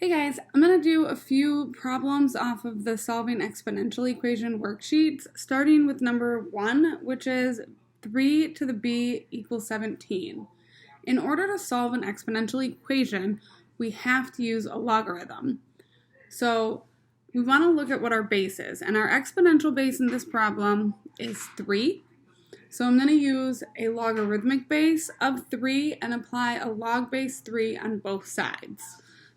Hey guys, I'm going to do a few problems off of the solving exponential equation worksheets, starting with number 1, which is 3 to the b equals 17. In order to solve an exponential equation, we have to use a logarithm. So we want to look at what our base is, and our exponential base in this problem is 3. So I'm going to use a logarithmic base of 3 and apply a log base 3 on both sides.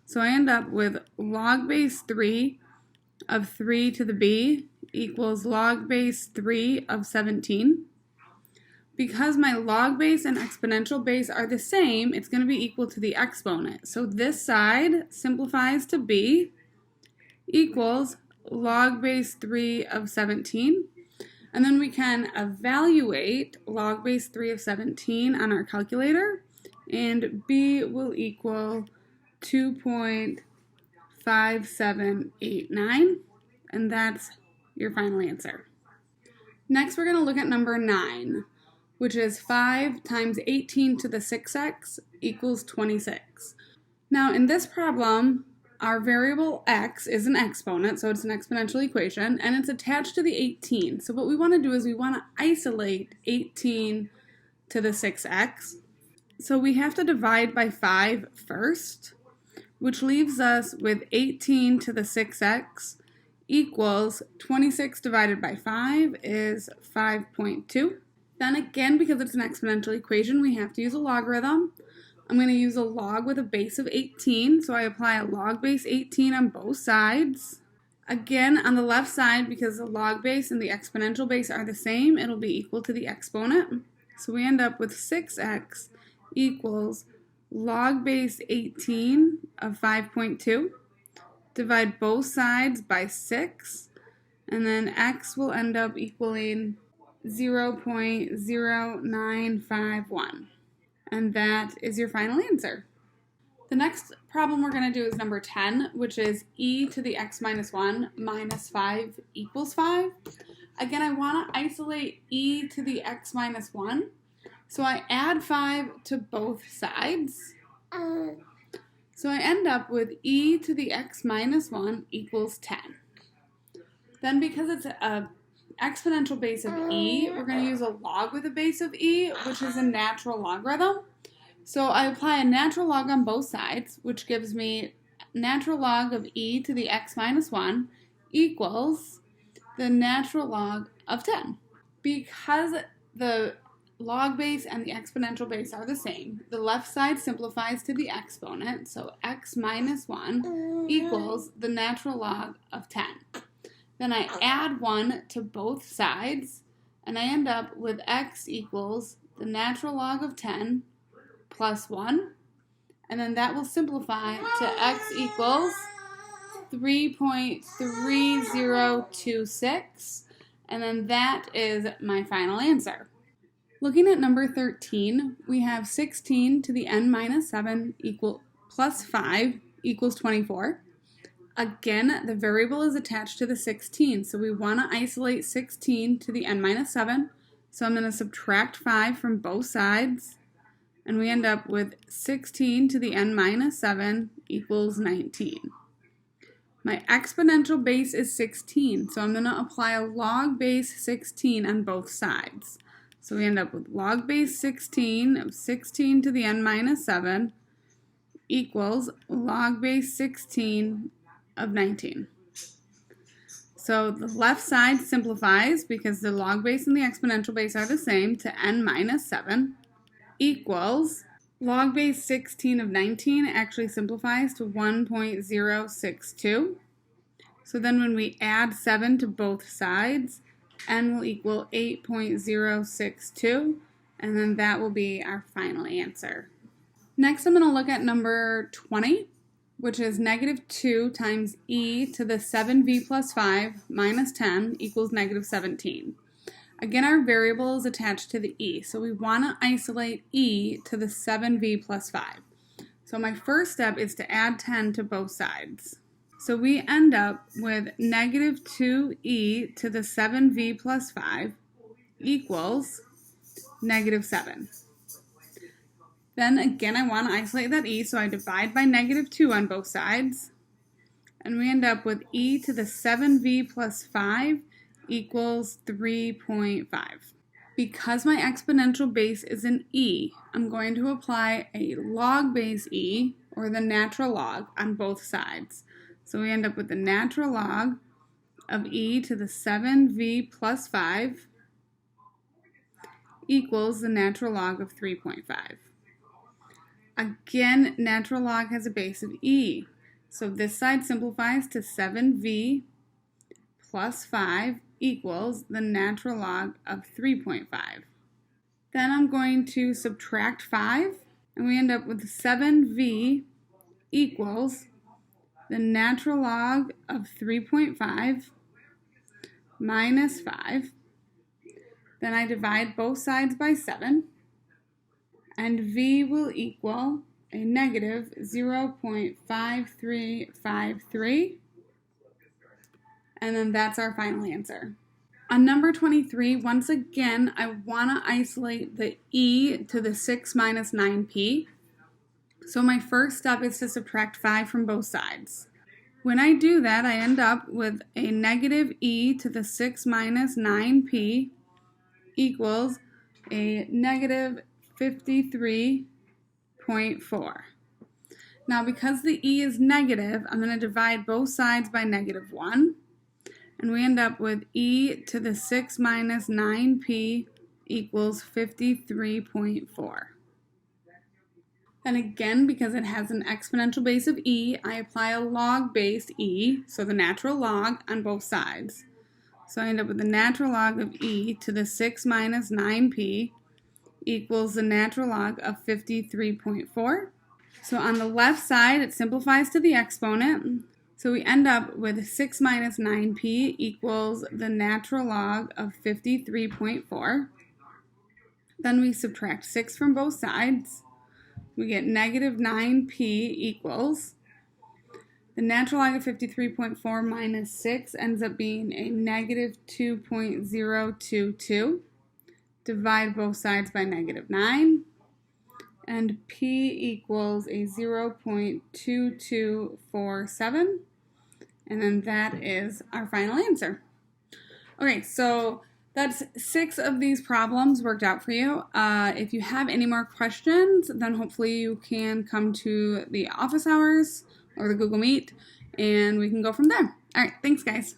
So I end up with log base 3 of 3 to the b equals log base 3 of 17. Because my log base and exponential base are the same, it's going to be equal to the exponent. So this side simplifies to b equals log base 3 of 17. And then we can evaluate log base 3 of 17 on our calculator, and b will equal 2.5789, and that's your final answer. Next, we're going to look at number 9, which is 5 times 18 to the 6x equals 26. Now, in this problem, our variable x is an exponent, so it's an exponential equation, and it's attached to the 18. So what we want to do is we want to isolate 18 to the 6x. So we have to divide by 5 first, which leaves us with 18 to the 6x equals 26 divided by 5 is 5.2. Then again, because it's an exponential equation, we have to use a logarithm. I'm going to use a log with a base of 18, so I apply a log base 18 on both sides. Again, on the left side, because the log base and the exponential base are the same, it'll be equal to the exponent. So we end up with 6x equals log base 18 of 5.2. Divide both sides by 6, and then x will end up equaling 0.0951. And that is your final answer. The next problem we're going to do is number 10, which is e to the x minus 1 minus 5 equals 5. Again, I want to isolate e to the x minus 1. So I add 5 to both sides. So I end up with e to the x minus 1 equals 10. Then because it's an exponential base of e, we're going to use a log with a base of e, which is a natural logarithm. So I apply a natural log on both sides, which gives me natural log of e to the x minus 1 equals the natural log of 10. Because the log base and the exponential base are the same, the left side simplifies to the exponent, so x minus 1 equals the natural log of 10. Then I add 1 to both sides, and I end up with x equals the natural log of 10 plus 1, and then that will simplify to x equals 3.3026, and then that is my final answer. Looking at number 13, we have 16 to the n minus 7 plus 5 equals 24. Again, the variable is attached to the 16, so we want to isolate 16 to the n minus 7. So I'm going to subtract 5 from both sides, and we end up with 16 to the n minus 7 equals 19. My exponential base is 16, so I'm going to apply a log base 16 on both sides. So we end up with log base 16 of 16 to the n minus 7 equals log base 16 of 19. So the left side simplifies because the log base and the exponential base are the same to n minus 7 equals log base 16 of 19 actually simplifies to 1.062. So then when we add 7 to both sides, n will equal 8.062, and then that will be our final answer. Next, I'm going to look at number 20, which is negative 2 times e to the 7v plus 5 minus 10 equals negative 17. Again, our variable is attached to the e, so we want to isolate e to the 7v plus 5. So my first step is to add 10 to both sides. So we end up with negative 2e to the 7v plus 5 equals negative 7. Then again, I want to isolate that e, so I divide by negative 2 on both sides. And we end up with e to the 7v plus 5 equals 3.5. Because my exponential base is an e, I'm going to apply a log base e, or the natural log, on both sides. So we end up with the natural log of e to the 7v plus 5 equals the natural log of 3.5. Again, natural log has a base of e. So this side simplifies to 7v plus 5 equals the natural log of 3.5. Then I'm going to subtract 5, and we end up with 7v equals the natural log of 3.5 minus 5. Then I divide both sides by 7, and v will equal a negative 0.5353, and then that's our final answer. On number 23, once again, I want to isolate the e to the 6 minus 9p. So my first step is to subtract 5 from both sides. When I do that, I end up with a negative e to the 6 minus 9p equals a negative 53.4. Now, because the e is negative, I'm going to divide both sides by negative 1. And we end up with e to the 6 minus 9p equals 53.4. And again, because it has an exponential base of e, I apply a log base e, so the natural log, on both sides. So I end up with the natural log of e to the 6 minus 9p equals the natural log of 53.4. So on the left side, it simplifies to the exponent. So we end up with 6 minus 9p equals the natural log of 53.4. Then we subtract 6 from both sides. We get negative 9p equals the natural log of 53.4 minus 6 ends up being a negative 2.022. Divide both sides by negative 9. And p equals a 0.2247, and then that is our final answer. Okay, so that's 6 of these problems worked out for you. If you have any more questions, then hopefully you can come to the office hours or the Google Meet, and we can go from there. All right, thanks, guys.